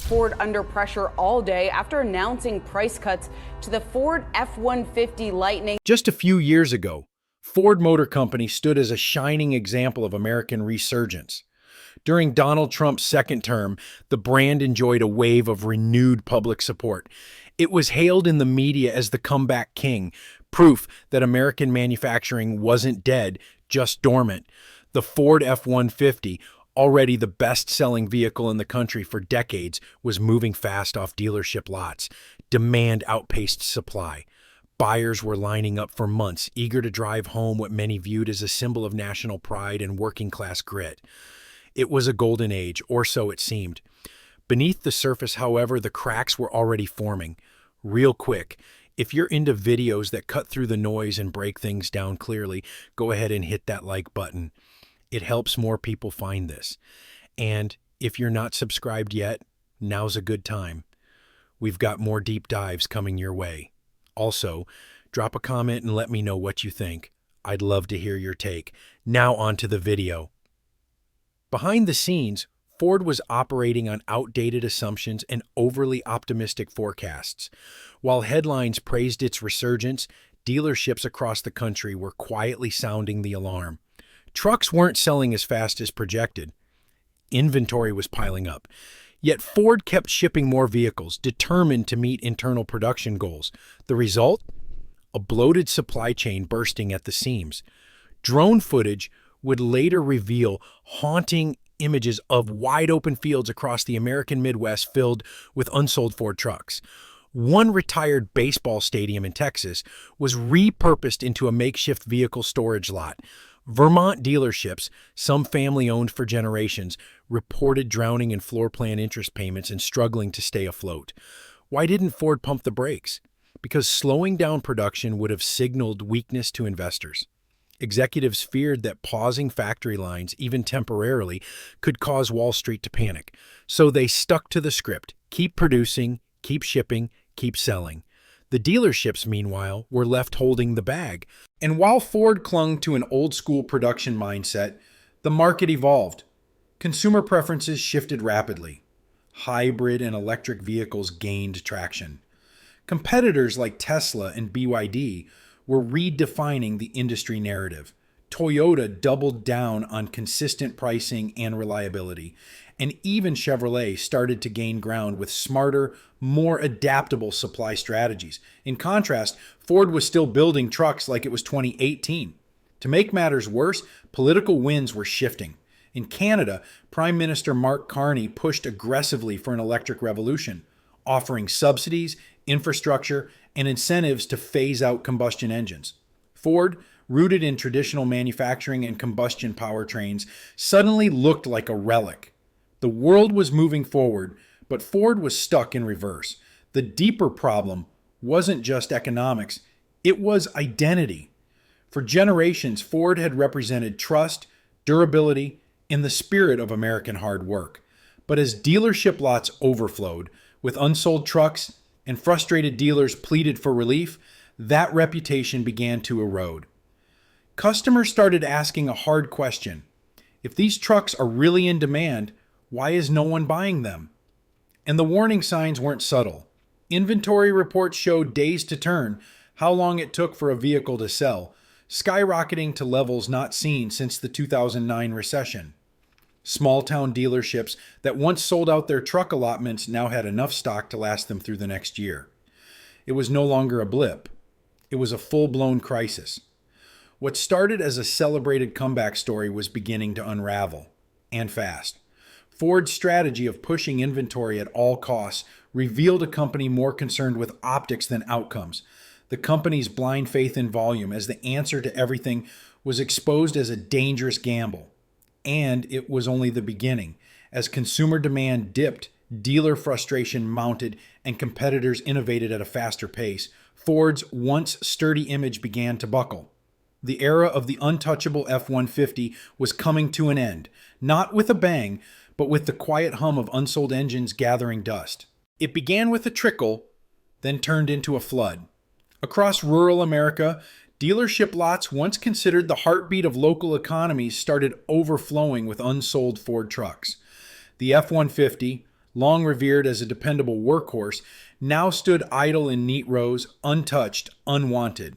Ford under pressure all day after announcing price cuts to the Ford F-150 Lightning. Just a few years ago, Ford Motor Company stood as a shining example of American resurgence. During Donald Trump's second term, the brand enjoyed a wave of renewed public support. It was hailed in the media as the comeback king, proof that American manufacturing wasn't dead, just dormant. The Ford F-150, already the best-selling vehicle in the country for decades, was moving fast off dealership lots. Demand outpaced supply. Buyers were lining up for months, eager to drive home what many viewed as a symbol of national pride and working-class grit. It was a golden age, or so it seemed. Beneath the surface, however, the cracks were already forming. Real quick, if you're into videos that cut through the noise and break things down clearly, go ahead and hit that like button. It helps more people find this. And if you're not subscribed yet, now's a good time. We've got more deep dives coming your way. Also, drop a comment and let me know what you think. I'd love to hear your take. Now on to the video. Behind the scenes, Ford was operating on outdated assumptions and overly optimistic forecasts. While headlines praised its resurgence, dealerships across the country were quietly sounding the alarm. Trucks weren't selling as fast as projected. Inventory was piling up. Yet Ford kept shipping more vehicles, determined to meet internal production goals. The result? A bloated supply chain bursting at the seams. Drone footage would later reveal haunting images of wide-open fields across the American Midwest filled with unsold Ford trucks. One retired baseball stadium in Texas was repurposed into a makeshift vehicle storage lot. Vermont dealerships, some family-owned for generations, reported drowning in floor plan interest payments and struggling to stay afloat. Why didn't Ford pump the brakes? Because slowing down production would have signaled weakness to investors. Executives feared that pausing factory lines, even temporarily, could cause Wall Street to panic. So they stuck to the script: keep producing, keep shipping, keep selling. The dealerships, meanwhile, were left holding the bag. And while Ford clung to an old-school production mindset, the market evolved. Consumer preferences shifted rapidly. Hybrid and electric vehicles gained traction. Competitors like Tesla and BYD were redefining the industry narrative. Toyota doubled down on consistent pricing and reliability, and even Chevrolet started to gain ground with smarter, more adaptable supply strategies. In contrast, Ford was still building trucks like it was 2018. To make matters worse, political winds were shifting. In Canada, Prime Minister Mark Carney pushed aggressively for an electric revolution, offering subsidies, infrastructure, and incentives to phase out combustion engines. Ford, rooted in traditional manufacturing and combustion powertrains, suddenly looked like a relic. The world was moving forward, but Ford was stuck in reverse. The deeper problem wasn't just economics, it was identity. For generations, Ford had represented trust, durability, and the spirit of American hard work. But as dealership lots overflowed, with unsold trucks and frustrated dealers pleaded for relief, that reputation began to erode. Customers started asking a hard question. If these trucks are really in demand, why is no one buying them? And the warning signs weren't subtle. Inventory reports showed days to turn, how long it took for a vehicle to sell, skyrocketing to levels not seen since the 2009 recession. Small-town dealerships that once sold out their truck allotments now had enough stock to last them through the next year. It was no longer a blip. It was a full-blown crisis. What started as a celebrated comeback story was beginning to unravel, and fast. Ford's strategy of pushing inventory at all costs revealed a company more concerned with optics than outcomes. The company's blind faith in volume as the answer to everything was exposed as a dangerous gamble. And it was only the beginning. As consumer demand dipped, dealer frustration mounted, and competitors innovated at a faster pace, Ford's once sturdy image began to buckle. The era of the untouchable F-150 was coming to an end, not with a bang, but with the quiet hum of unsold engines gathering dust. It began with a trickle, then turned into a flood. Across rural America, dealership lots once considered the heartbeat of local economies started overflowing with unsold Ford trucks. The F-150, long revered as a dependable workhorse, now stood idle in neat rows, untouched, unwanted.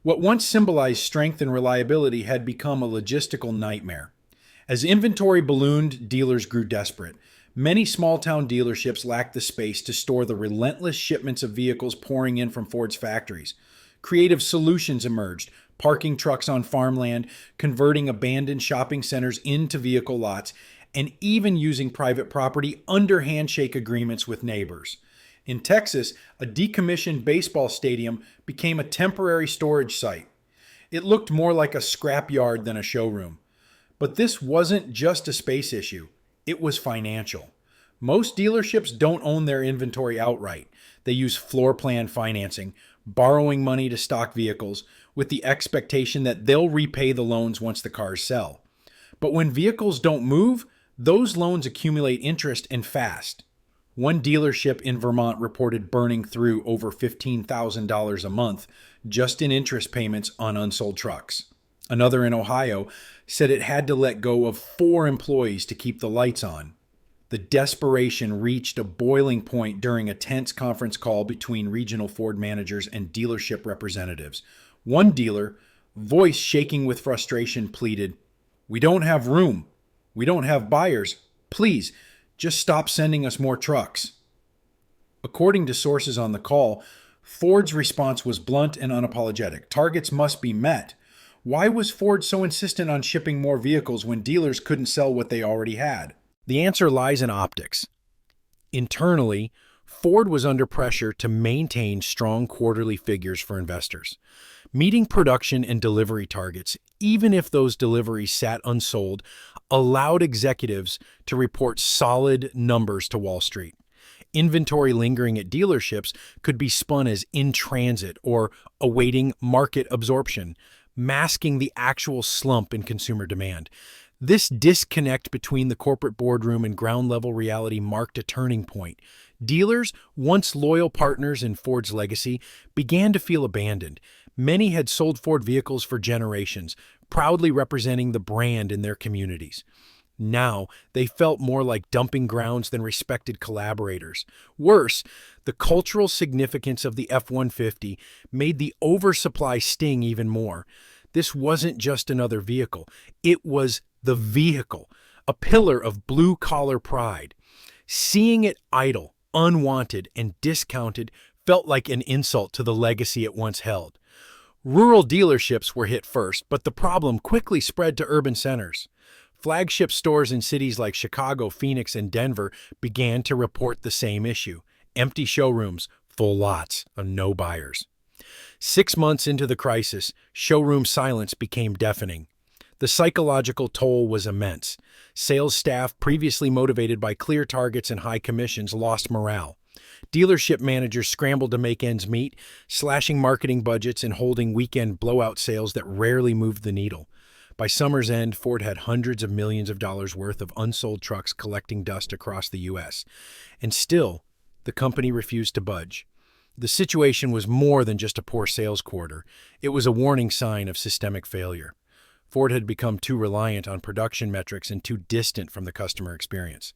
What once symbolized strength and reliability had become a logistical nightmare. As inventory ballooned, dealers grew desperate. Many small-town dealerships lacked the space to store the relentless shipments of vehicles pouring in from Ford's factories. Creative solutions emerged, parking trucks on farmland, converting abandoned shopping centers into vehicle lots, and even using private property under handshake agreements with neighbors. In Texas, a decommissioned baseball stadium became a temporary storage site. It looked more like a scrapyard than a showroom. But this wasn't just a space issue. It was financial. Most dealerships don't own their inventory outright. They use floor plan financing, borrowing money to stock vehicles, with the expectation that they'll repay the loans once the cars sell. But when vehicles don't move, those loans accumulate interest and fast. One dealership in Vermont reported burning through over $15,000 a month just in interest payments on unsold trucks. Another in Ohio said it had to let go of 4 employees to keep the lights on. The desperation reached a boiling point during a tense conference call between regional Ford managers and dealership representatives. One dealer, voice shaking with frustration, pleaded, "We don't have room. We don't have buyers. Please, just stop sending us more trucks." According to sources on the call, Ford's response was blunt and unapologetic. Targets must be met. Why was Ford so insistent on shipping more vehicles when dealers couldn't sell what they already had? The answer lies in optics. Internally, Ford was under pressure to maintain strong quarterly figures for investors. Meeting production and delivery targets, even if those deliveries sat unsold, allowed executives to report solid numbers to Wall Street. Inventory lingering at dealerships could be spun as in transit or awaiting market absorption, masking the actual slump in consumer demand. This disconnect between the corporate boardroom and ground-level reality marked a turning point. Dealers, once loyal partners in Ford's legacy, began to feel abandoned. Many had sold Ford vehicles for generations, proudly representing the brand in their communities. Now, they felt more like dumping grounds than respected collaborators. Worse, the cultural significance of the F-150 made the oversupply sting even more. This wasn't just another vehicle. It was the vehicle, a pillar of blue-collar pride. Seeing it idle, unwanted, and discounted felt like an insult to the legacy it once held. Rural dealerships were hit first, but the problem quickly spread to urban centers. Flagship stores in cities like Chicago, Phoenix, and Denver began to report the same issue. Empty showrooms, full lots, and no buyers. 6 months into the crisis, showroom silence became deafening. The psychological toll was immense. Sales staff, previously motivated by clear targets and high commissions, lost morale. Dealership managers scrambled to make ends meet, slashing marketing budgets and holding weekend blowout sales that rarely moved the needle. By summer's end, Ford had hundreds of millions of dollars worth of unsold trucks collecting dust across the U.S. And still, the company refused to budge. The situation was more than just a poor sales quarter. It was a warning sign of systemic failure. Ford had become too reliant on production metrics and too distant from the customer experience.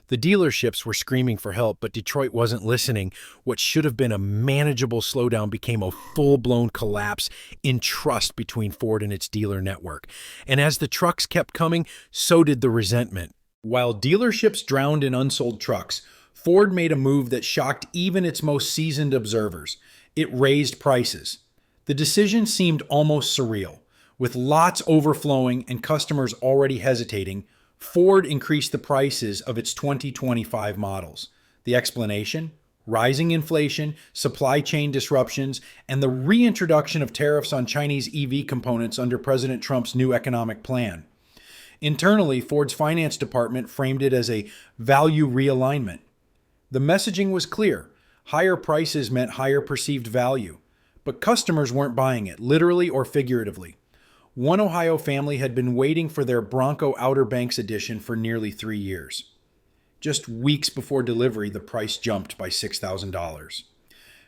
The dealerships were screaming for help, but Detroit wasn't listening. What should have been a manageable slowdown became a full-blown collapse in trust between Ford and its dealer network. And as the trucks kept coming, so did the resentment. While dealerships drowned in unsold trucks, Ford made a move that shocked even its most seasoned observers. It raised prices. The decision seemed almost surreal. With lots overflowing and customers already hesitating, Ford increased the prices of its 2025 models. The explanation? Rising inflation, supply chain disruptions, and the reintroduction of tariffs on Chinese EV components under President Trump's new economic plan. Internally, Ford's finance department framed it as a value realignment. The messaging was clear. Higher prices meant higher perceived value. But customers weren't buying it, literally or figuratively. One Ohio family had been waiting for their Bronco Outer Banks edition for nearly 3 years. Just weeks before delivery, the price jumped by $6,000.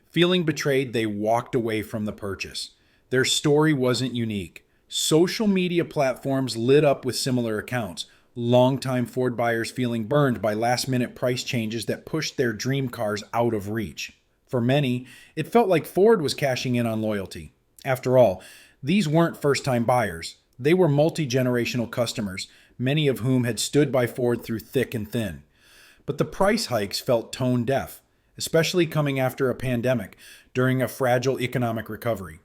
Feeling betrayed, they walked away from the purchase. Their story wasn't unique. Social media platforms lit up with similar accounts. longtime Ford buyers feeling burned by last-minute price changes that pushed their dream cars out of reach. For many, it felt like Ford was cashing in on loyalty. After all, these weren't first-time buyers. They were multi-generational customers, many of whom had stood by Ford through thick and thin. But the price hikes felt tone deaf, especially coming after a pandemic during a fragile economic recovery.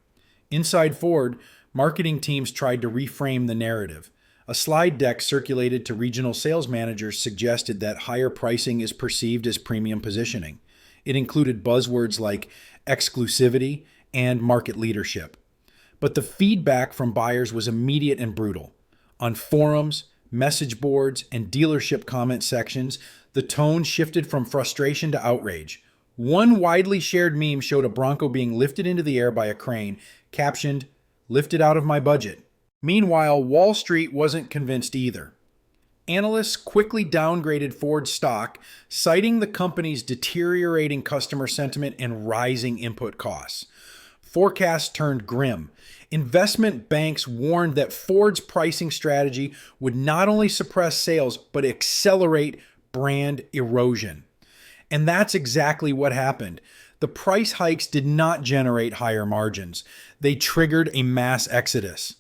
Inside Ford, marketing teams tried to reframe the narrative. A slide deck circulated to regional sales managers suggested that higher pricing is perceived as premium positioning. It included buzzwords like exclusivity and market leadership. But the feedback from buyers was immediate and brutal. On forums, message boards, and dealership comment sections, the tone shifted from frustration to outrage. One widely shared meme showed a Bronco being lifted into the air by a crane, captioned, "Lifted out of my budget." Meanwhile, Wall Street wasn't convinced either. Analysts quickly downgraded Ford's stock, citing the company's deteriorating customer sentiment and rising input costs. Forecasts turned grim. Investment banks warned that Ford's pricing strategy would not only suppress sales, but accelerate brand erosion. And that's exactly what happened. The price hikes did not generate higher margins. They triggered a mass exodus.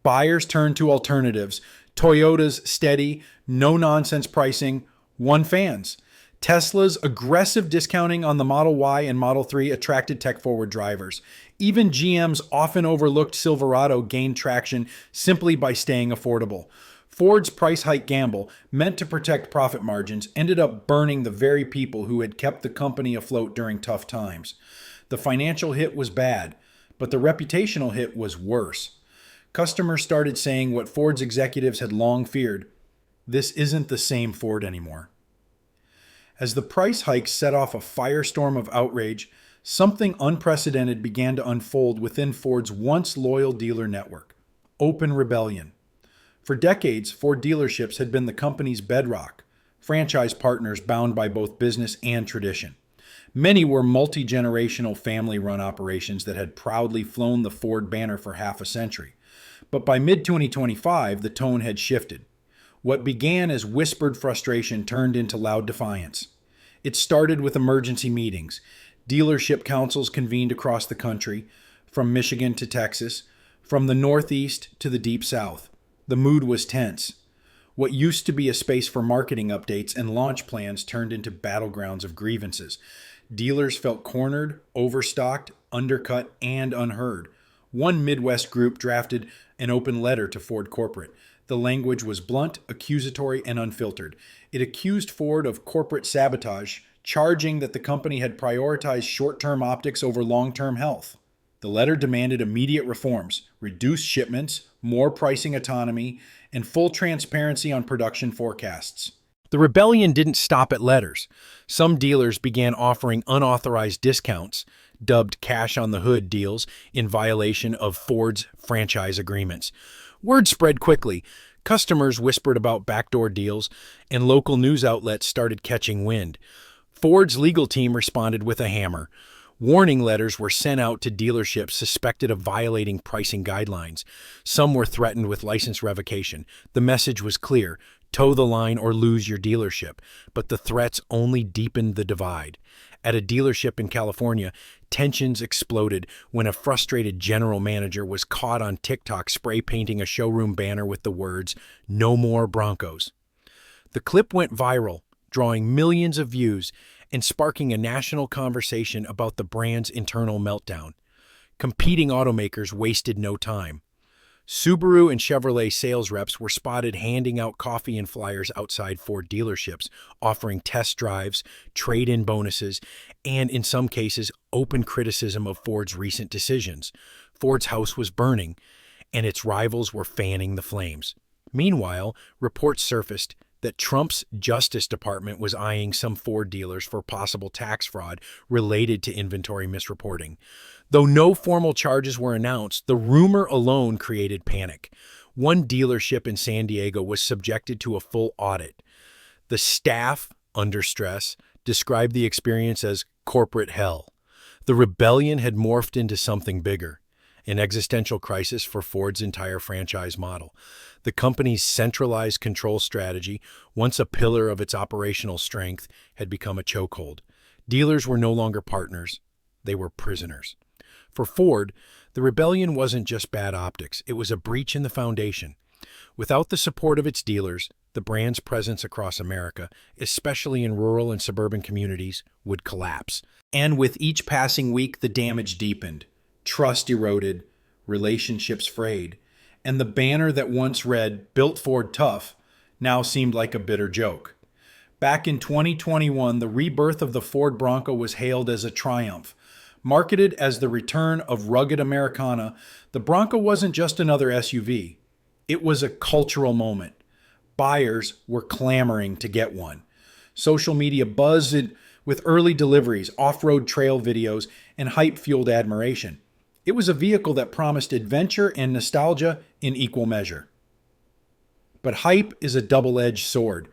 Buyers turned to alternatives. Toyota's steady, no-nonsense pricing won fans. Tesla's aggressive discounting on the Model Y and Model 3 attracted tech-forward drivers. Even GM's often overlooked Silverado gained traction simply by staying affordable. Ford's price hike gamble, meant to protect profit margins, ended up burning the very people who had kept the company afloat during tough times. The financial hit was bad, but the reputational hit was worse. Customers started saying what Ford's executives had long feared: this isn't the same Ford anymore. As the price hikes set off a firestorm of outrage, something unprecedented began to unfold within Ford's once loyal dealer network: open rebellion. For decades, Ford dealerships had been the company's bedrock, franchise partners bound by both business and tradition. Many were multi-generational family-run operations that had proudly flown the Ford banner for half a century. But by mid-2025, the tone had shifted. What began as whispered frustration turned into loud defiance. It started with emergency meetings. Dealership councils convened across the country, from Michigan to Texas, from the Northeast to the Deep South. The mood was tense. What used to be a space for marketing updates and launch plans turned into battlegrounds of grievances. Dealers felt cornered, overstocked, undercut, and unheard. One Midwest group drafted an open letter to Ford corporate. The language was blunt, accusatory, and unfiltered. It accused Ford of corporate sabotage, charging that the company had prioritized short-term optics over long-term health. The letter demanded immediate reforms, reduced shipments, more pricing autonomy, and full transparency on production forecasts. The rebellion didn't stop at letters. Some dealers began offering unauthorized discounts, dubbed cash-on-the-hood deals, in violation of Ford's franchise agreements. Word spread quickly. Customers whispered about backdoor deals, and local news outlets started catching wind. Ford's legal team responded with a hammer. Warning letters were sent out to dealerships suspected of violating pricing guidelines. Some were threatened with license revocation. The message was clear: toe the line or lose your dealership. But the threats only deepened the divide. At a dealership in California, tensions exploded when a frustrated general manager was caught on TikTok spray painting a showroom banner with the words, "No more Broncos." The clip went viral, drawing millions of views and sparking a national conversation about the brand's internal meltdown. Competing automakers wasted no time. Subaru and Chevrolet sales reps were spotted handing out coffee and flyers outside Ford dealerships, offering test drives, trade-in bonuses, and, in some cases, open criticism of Ford's recent decisions. Ford's house was burning, and its rivals were fanning the flames. Meanwhile, reports surfaced that Trump's Justice Department was eyeing some Ford dealers for possible tax fraud related to inventory misreporting. Though no formal charges were announced, the rumor alone created panic. One dealership in San Diego was subjected to a full audit. The staff, under stress, described the experience as corporate hell. The rebellion had morphed into something bigger: an existential crisis for Ford's entire franchise model. The company's centralized control strategy, once a pillar of its operational strength, had become a chokehold. Dealers were no longer partners, they were prisoners. For Ford, the rebellion wasn't just bad optics, it was a breach in the foundation. Without the support of its dealers, the brand's presence across America, especially in rural and suburban communities, would collapse. And with each passing week, the damage deepened. Trust eroded, relationships frayed, and the banner that once read, "Built Ford Tough," now seemed like a bitter joke. Back in 2021, the rebirth of the Ford Bronco was hailed as a triumph. Marketed as the return of rugged Americana, the Bronco wasn't just another SUV. It was a cultural moment. Buyers were clamoring to get one. Social media buzzed with early deliveries, off-road trail videos, and hype-fueled admiration. It was a vehicle that promised adventure and nostalgia in equal measure. But hype is a double-edged sword.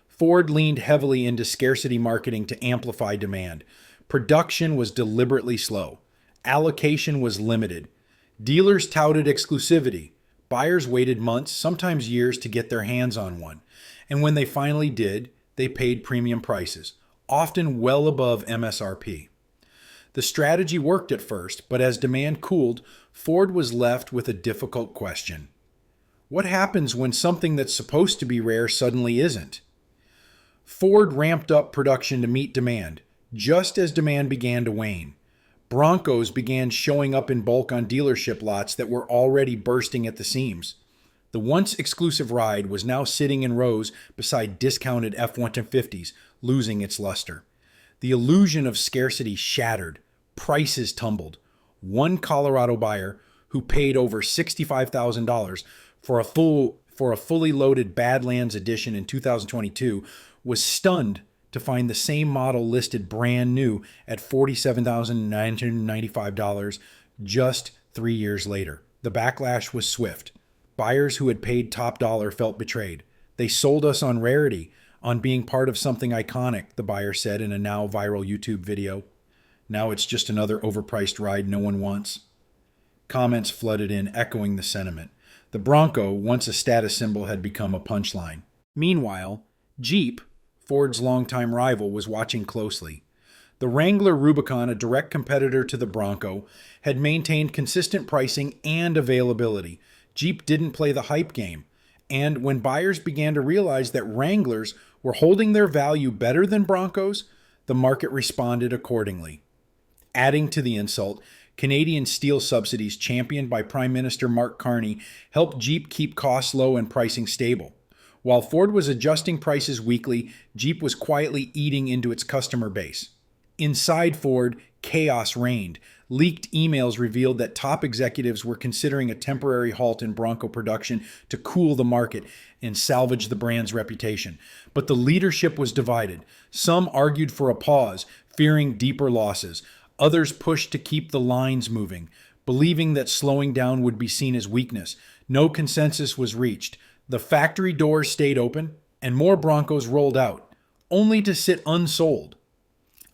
Ford leaned heavily into scarcity marketing to amplify demand. Production was deliberately slow. Allocation was limited. Dealers touted exclusivity. Buyers waited months, sometimes years, to get their hands on one. And when they finally did, they paid premium prices, often well above MSRP. The strategy worked at first, but as demand cooled, Ford was left with a difficult question. What happens when something that's supposed to be rare suddenly isn't? Ford ramped up production to meet demand, just as demand began to wane. Broncos began showing up in bulk on dealership lots that were already bursting at the seams. The once exclusive ride was now sitting in rows beside discounted F-150s, losing its luster. The illusion of scarcity shattered. Prices tumbled. One Colorado buyer, who paid over $65,000 for a fully loaded Badlands edition in 2022, was stunned to find the same model listed brand new at $47,995 just 3 years later. The backlash was swift. Buyers who had paid top dollar felt betrayed. "They sold us on rarity, on being part of something iconic," the buyer said in a now viral YouTube video. "Now it's just another overpriced ride no one wants." Comments flooded in, echoing the sentiment. The Bronco, once a status symbol, had become a punchline. Meanwhile, Jeep, Ford's longtime rival, was watching closely. The Wrangler Rubicon, a direct competitor to the Bronco, had maintained consistent pricing and availability. Jeep didn't play the hype game. And when buyers began to realize that Wranglers were holding their value better than Broncos, the market responded accordingly. Adding to the insult, Canadian steel subsidies championed by Prime Minister Mark Carney helped Jeep keep costs low and pricing stable. While Ford was adjusting prices weekly, Jeep was quietly eating into its customer base. Inside Ford, chaos reigned. Leaked emails revealed that top executives were considering a temporary halt in Bronco production to cool the market and salvage the brand's reputation. But the leadership was divided. Some argued for a pause, fearing deeper losses. Others pushed to keep the lines moving, believing that slowing down would be seen as weakness. No consensus was reached. The factory doors stayed open, and more Broncos rolled out, only to sit unsold.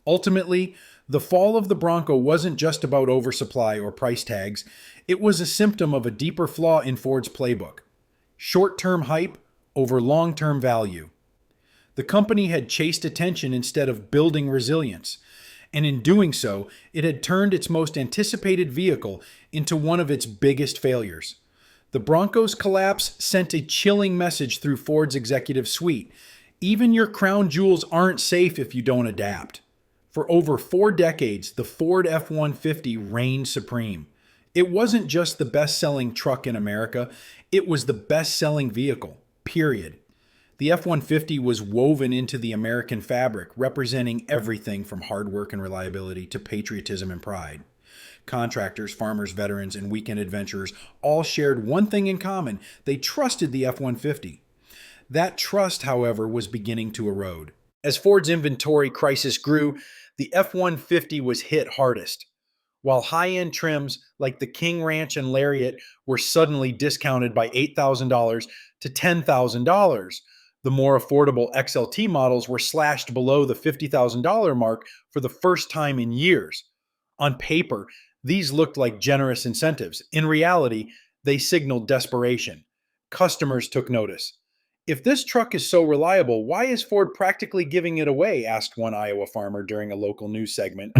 Ultimately, the fall of the Bronco wasn't just about oversupply or price tags. It was a symptom of a deeper flaw in Ford's playbook: short-term hype over long-term value. The company had chased attention instead of building resilience, and in doing so, it had turned its most anticipated vehicle into one of its biggest failures. The Bronco's collapse sent a chilling message through Ford's executive suite. Even your crown jewels aren't safe if you don't adapt. For over 4 decades, the Ford F-150 reigned supreme. It wasn't just the best-selling truck in America, it was the best-selling vehicle, period. The F-150 was woven into the American fabric, representing everything from hard work and reliability to patriotism and pride. Contractors, farmers, veterans, and weekend adventurers all shared one thing in common: they trusted the F-150. That trust, however, was beginning to erode. As Ford's inventory crisis grew, the F-150 was hit hardest. While high-end trims like the King Ranch and Lariat were suddenly discounted by $8,000 to $10,000, the more affordable XLT models were slashed below the $50,000 mark for the first time in years. On paper, these looked like generous incentives. In reality, they signaled desperation. Customers took notice. "If this truck is so reliable, why is Ford practically giving it away?" asked one Iowa farmer during a local news segment.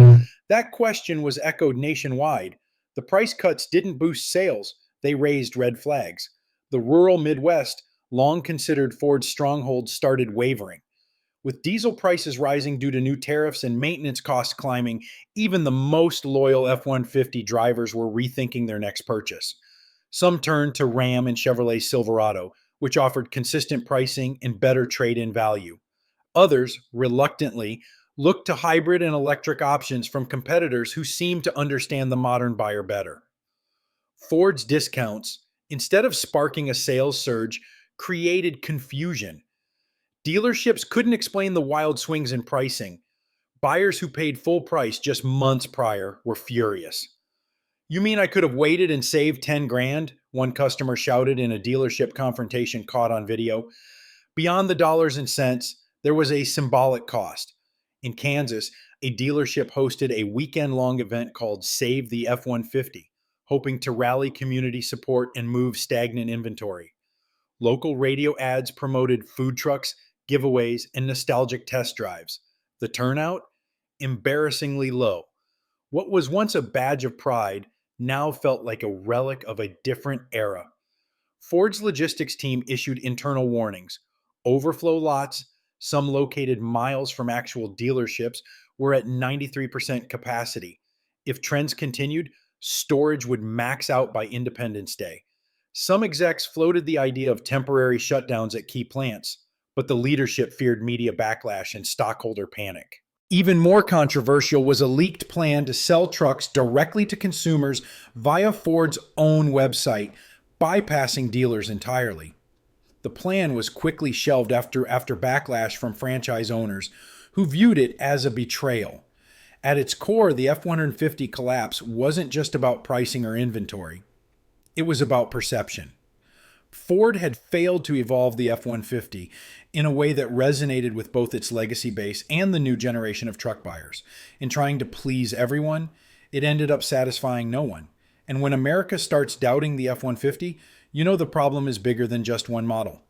That question was echoed nationwide. The price cuts didn't boost sales, they raised red flags. The rural Midwest, long considered Ford's stronghold, started wavering. With diesel prices rising due to new tariffs and maintenance costs climbing, even the most loyal F-150 drivers were rethinking their next purchase. Some turned to Ram and Chevrolet Silverado, which offered consistent pricing and better trade-in value. Others, reluctantly, looked to hybrid and electric options from competitors who seemed to understand the modern buyer better. Ford's discounts, instead of sparking a sales surge, created confusion. Dealerships couldn't explain the wild swings in pricing. Buyers who paid full price just months prior were furious. "You mean I could have waited and saved 10 grand?" one customer shouted in a dealership confrontation caught on video. Beyond the dollars and cents, there was a symbolic cost. In Kansas, a dealership hosted a weekend-long event called Save the F-150, hoping to rally community support and move stagnant inventory. Local radio ads promoted food trucks, giveaways, and nostalgic test drives. The turnout? Embarrassingly low. What was once a badge of pride now felt like a relic of a different era. Ford's logistics team issued internal warnings. Overflow lots, some located miles from actual dealerships, were at 93% capacity. If trends continued, storage would max out by Independence Day. Some execs floated the idea of temporary shutdowns at key plants, but the leadership feared media backlash and stockholder panic. Even more controversial was a leaked plan to sell trucks directly to consumers via Ford's own website, bypassing dealers entirely. The plan was quickly shelved after backlash from franchise owners, who viewed it as a betrayal. At its core, the F-150 collapse wasn't just about pricing or inventory. It was about perception. Ford had failed to evolve the F-150 in a way that resonated with both its legacy base and the new generation of truck buyers. In trying to please everyone, it ended up satisfying no one. And when America starts doubting the F-150, you know the problem is bigger than just one model.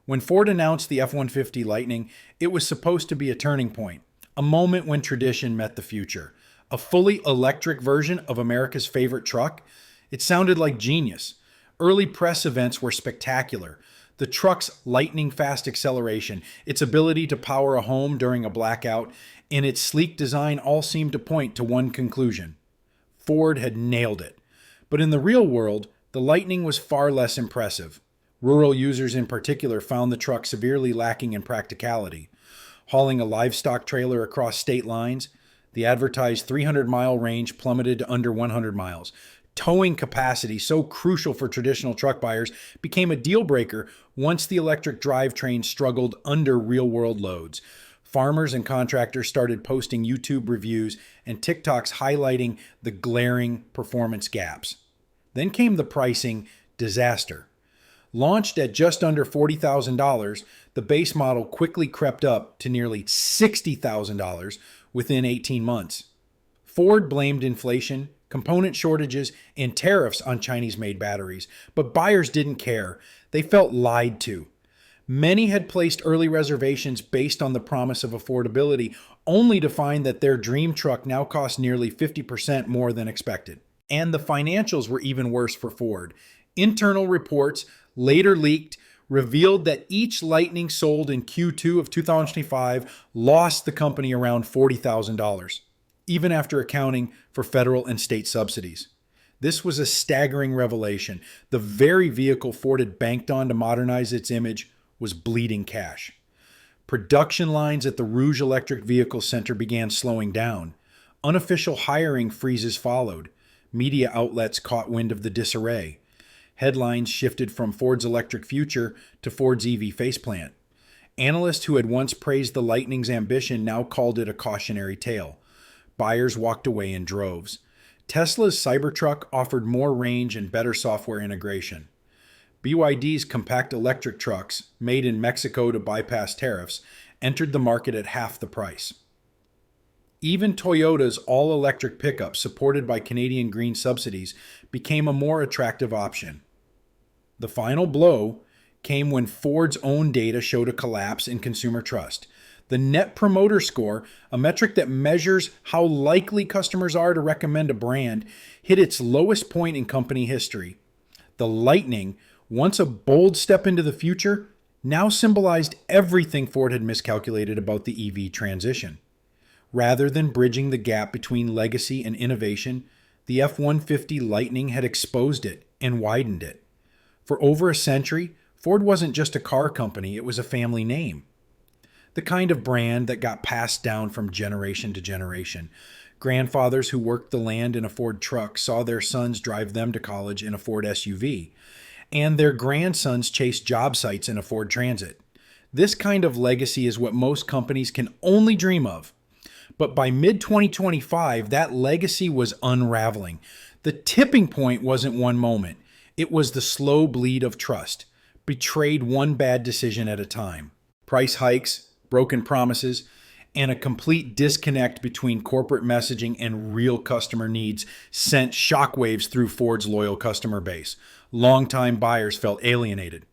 When Ford announced the F-150 Lightning, it was supposed to be a turning point, a moment when tradition met the future. A fully electric version of America's favorite truck? It sounded like genius. Early press events were spectacular. The truck's lightning-fast acceleration, its ability to power a home during a blackout, and its sleek design all seemed to point to one conclusion. Ford had nailed it. But in the real world, the Lightning was far less impressive. Rural users in particular found the truck severely lacking in practicality. Hauling a livestock trailer across state lines, the advertised 300-mile range plummeted to under 100 miles. Towing capacity, so crucial for traditional truck buyers, became a deal breaker once the electric drivetrain struggled under real-world loads. Farmers and contractors started posting YouTube reviews and TikToks highlighting the glaring performance gaps. Then came the pricing disaster. Launched at just under $40,000, the base model quickly crept up to nearly $60,000 within 18 months. Ford blamed inflation, component shortages, and tariffs on Chinese-made batteries, but buyers didn't care. They felt lied to. Many had placed early reservations based on the promise of affordability, only to find that their dream truck now cost nearly 50% more than expected. And the financials were even worse for Ford. Internal reports, later leaked, revealed that each Lightning sold in Q2 of 2025 lost the company around $40,000, even after accounting for federal and state subsidies. This was a staggering revelation. The very vehicle Ford had banked on to modernize its image was bleeding cash. Production lines at the Rouge Electric Vehicle Center began slowing down. Unofficial hiring freezes followed. Media outlets caught wind of the disarray. Headlines shifted from Ford's electric future to Ford's EV faceplant. Analysts who had once praised the Lightning's ambition now called it a cautionary tale. Buyers walked away in droves. Tesla's Cybertruck offered more range and better software integration. BYD's compact electric trucks, made in Mexico to bypass tariffs, entered the market at half the price. Even Toyota's all-electric pickup, supported by Canadian green subsidies, became a more attractive option. The final blow came when Ford's own data showed a collapse in consumer trust. The Net Promoter Score, a metric that measures how likely customers are to recommend a brand, hit its lowest point in company history. The Lightning, once a bold step into the future, now symbolized everything Ford had miscalculated about the EV transition. Rather than bridging the gap between legacy and innovation, the F-150 Lightning had exposed it and widened it. For over a century, Ford wasn't just a car company, it was a family name. The kind of brand that got passed down from generation to generation. Grandfathers who worked the land in a Ford truck saw their sons drive them to college in a Ford SUV, and their grandsons chased job sites in a Ford Transit. This kind of legacy is what most companies can only dream of. But by mid-2025, that legacy was unraveling. The tipping point wasn't one moment. It was the slow bleed of trust, betrayed one bad decision at a time. Price hikes, broken promises, and a complete disconnect between corporate messaging and real customer needs sent shockwaves through Ford's loyal customer base. Longtime buyers felt alienated.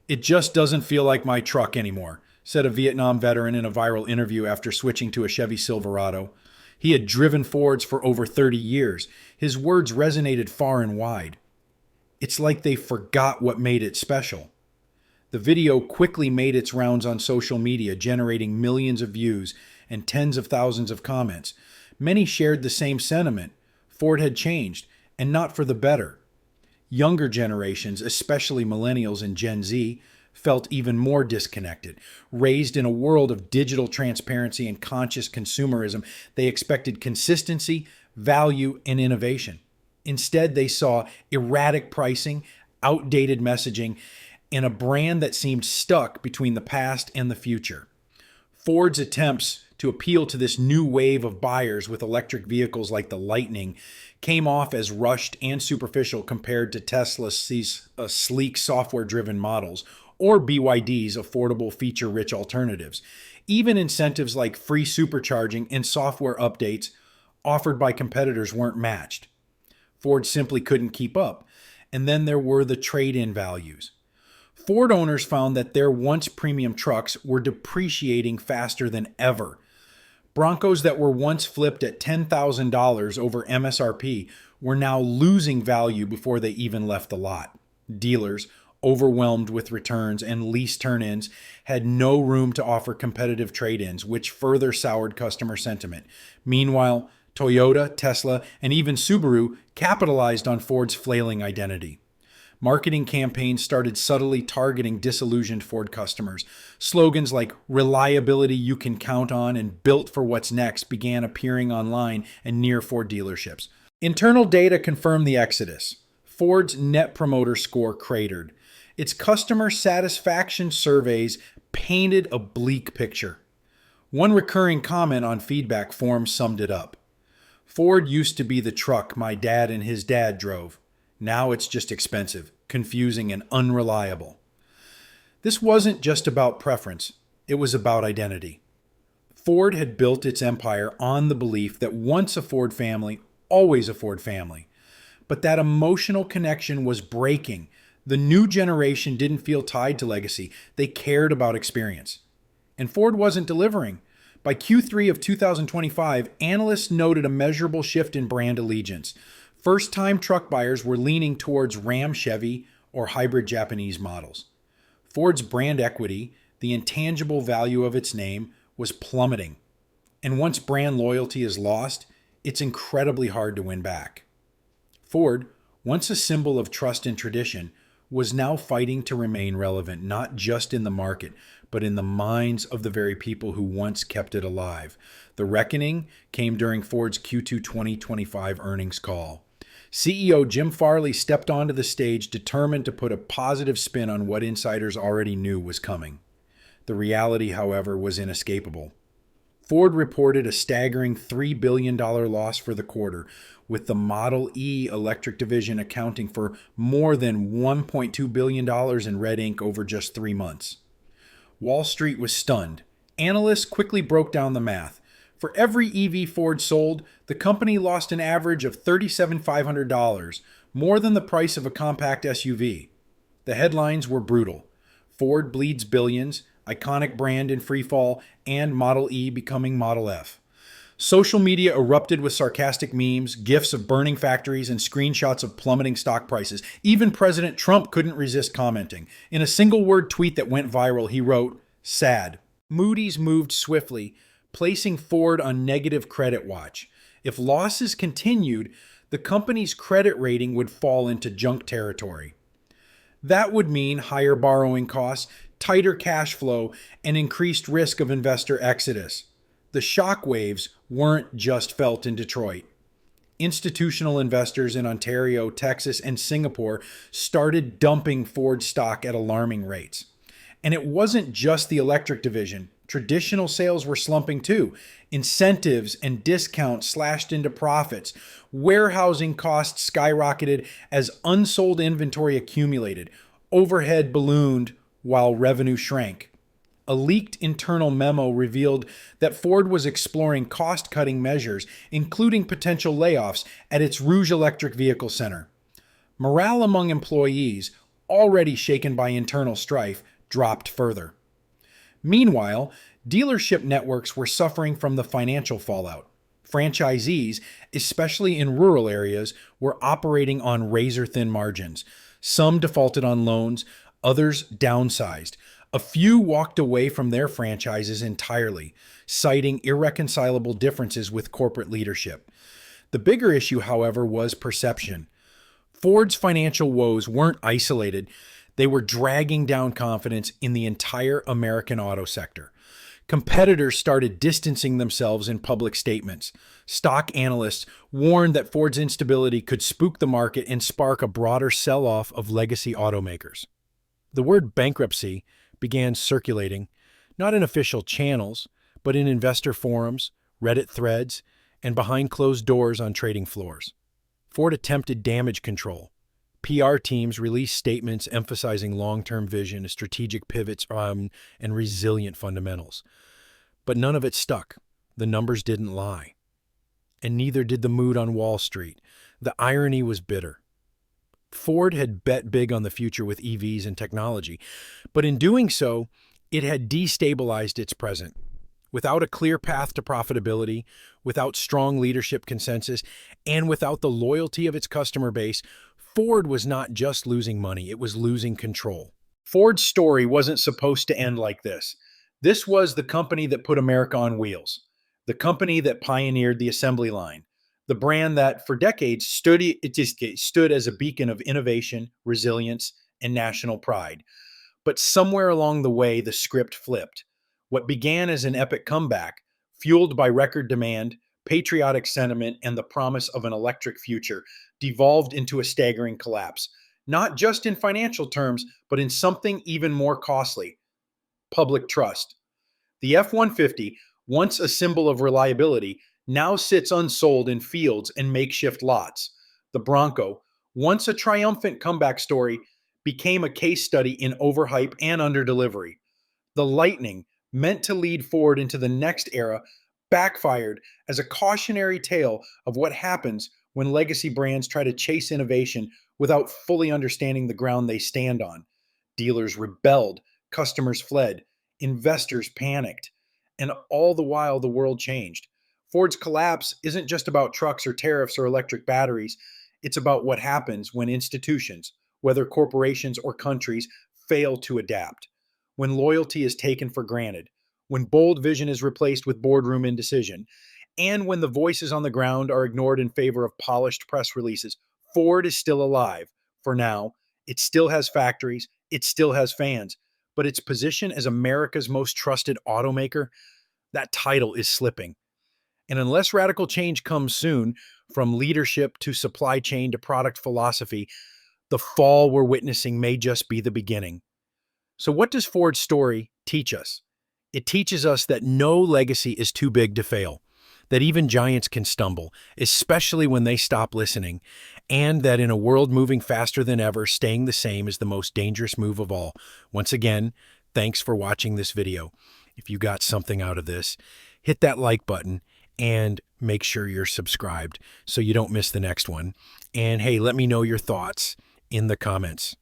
"It just doesn't feel like my truck anymore," said a Vietnam veteran in a viral interview after switching to a Chevy Silverado. He had driven Fords for over 30 years. His words resonated far and wide. It's like they forgot what made it special. The video quickly made its rounds on social media, generating millions of views and tens of thousands of comments. Many shared the same sentiment. Ford had changed, and not for the better. Younger generations, especially millennials and Gen Z, felt even more disconnected. Raised in a world of digital transparency and conscious consumerism, they expected consistency, value, and innovation. Instead, they saw erratic pricing, outdated messaging, and a brand that seemed stuck between the past and the future. Ford's attempts to appeal to this new wave of buyers with electric vehicles like the Lightning came off as rushed and superficial compared to Tesla's sleek software-driven models or BYD's affordable feature-rich alternatives. Even incentives like free supercharging and software updates offered by competitors weren't matched. Ford simply couldn't keep up. And then there were the trade-in values. Ford owners found that their once premium trucks were depreciating faster than ever. Broncos that were once flipped at $10,000 over MSRP were now losing value before they even left the lot. Dealers, overwhelmed with returns and lease turn-ins, had no room to offer competitive trade-ins, which further soured customer sentiment. Meanwhile, Toyota, Tesla, and even Subaru capitalized on Ford's flailing identity. Marketing campaigns started subtly targeting disillusioned Ford customers. Slogans like "reliability you can count on" and "built for what's next" began appearing online and near Ford dealerships. Internal data confirmed the exodus. Ford's Net Promoter Score cratered. Its customer satisfaction surveys painted a bleak picture. One recurring comment on feedback forums summed it up. "Ford used to be the truck my dad and his dad drove. Now it's just expensive, confusing, and unreliable." This wasn't just about preference, it was about identity. Ford had built its empire on the belief that once a Ford family, always a Ford family. But that emotional connection was breaking. The new generation didn't feel tied to legacy, they cared about experience. And Ford wasn't delivering. By Q3 of 2025, analysts noted a measurable shift in brand allegiance. First-time truck buyers were leaning towards Ram Chevy or hybrid Japanese models. Ford's brand equity, the intangible value of its name, was plummeting. And once brand loyalty is lost, it's incredibly hard to win back. Ford, once a symbol of trust and tradition, was now fighting to remain relevant, not just in the market, but in the minds of the very people who once kept it alive. The reckoning came during Ford's Q2 2025 earnings call. CEO Jim Farley stepped onto the stage determined to put a positive spin on what insiders already knew was coming. The reality, however, was inescapable. Ford reported a staggering $3 billion loss for the quarter, with the Model E electric division accounting for more than $1.2 billion in red ink over just 3 months. Wall Street was stunned. Analysts quickly broke down the math. For every EV Ford sold, the company lost an average of $37,500, more than the price of a compact SUV. The headlines were brutal. Ford bleeds billions, iconic brand in freefall, and Model E becoming Model F. Social media erupted with sarcastic memes, gifs of burning factories, and screenshots of plummeting stock prices. Even President Trump couldn't resist commenting. In a single-word tweet that went viral, he wrote, "Sad." Moody's moved swiftly, placing Ford on negative credit watch. If losses continued, the company's credit rating would fall into junk territory. That would mean higher borrowing costs, tighter cash flow, and increased risk of investor exodus. The shockwaves weren't just felt in Detroit. Institutional investors in Ontario, Texas, and Singapore started dumping Ford stock at alarming rates. And it wasn't just the electric division. Traditional sales were slumping too. Incentives and discounts slashed into profits. Warehousing costs skyrocketed as unsold inventory accumulated. Overhead ballooned while revenue shrank. A leaked internal memo revealed that Ford was exploring cost-cutting measures, including potential layoffs, at its Rouge Electric Vehicle Center. Morale among employees, already shaken by internal strife, dropped further. Meanwhile, dealership networks were suffering from the financial fallout. Franchisees, especially in rural areas, were operating on razor-thin margins. Some defaulted on loans, others downsized. A few walked away from their franchises entirely, citing irreconcilable differences with corporate leadership. The bigger issue, however, was perception. Ford's financial woes weren't isolated. They were dragging down confidence in the entire American auto sector. Competitors started distancing themselves in public statements. Stock analysts warned that Ford's instability could spook the market and spark a broader sell-off of legacy automakers. The word bankruptcy began circulating, not in official channels, but in investor forums, Reddit threads, and behind closed doors on trading floors. Ford attempted damage control. PR teams released statements emphasizing long-term vision, strategic pivots, and resilient fundamentals. But none of it stuck. The numbers didn't lie. And neither did the mood on Wall Street. The irony was bitter. Ford had bet big on the future with EVs and technology, but in doing so, it had destabilized its present. Without a clear path to profitability, without strong leadership consensus, and without the loyalty of its customer base, Ford was not just losing money, it was losing control. Ford's story wasn't supposed to end like this. This was the company that put America on wheels, the company that pioneered the assembly line, the brand that for decades stood as a beacon of innovation, resilience, and national pride. But somewhere along the way, the script flipped. What began as an epic comeback, fueled by record demand, patriotic sentiment, and the promise of an electric future, devolved into a staggering collapse, not just in financial terms, but in something even more costly: public trust. The F-150, once a symbol of reliability, now sits unsold in fields and makeshift lots. The Bronco, once a triumphant comeback story, became a case study in overhype and underdelivery. The Lightning, meant to lead Ford into the next era, backfired as a cautionary tale of what happens when legacy brands try to chase innovation without fully understanding the ground they stand on. Dealers rebelled, customers fled, investors panicked, and all the while the world changed. Ford's collapse isn't just about trucks or tariffs or electric batteries. It's about what happens when institutions, whether corporations or countries, fail to adapt, when loyalty is taken for granted, when bold vision is replaced with boardroom indecision, and when the voices on the ground are ignored in favor of polished press releases. Ford is still alive. For now, it still has factories, it still has fans, but its position as America's most trusted automaker, that title is slipping. And unless radical change comes soon, from leadership to supply chain to product philosophy, the fall we're witnessing may just be the beginning. So what does Ford's story teach us? It teaches us that no legacy is too big to fail, that even giants can stumble, especially when they stop listening, and that in a world moving faster than ever, staying the same is the most dangerous move of all. Once again, thanks for watching this video. If you got something out of this, hit that like button and make sure you're subscribed so you don't miss the next one. And hey, let me know your thoughts in the comments.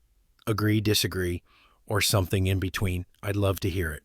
Agree, disagree, or something in between? I'd love to hear it.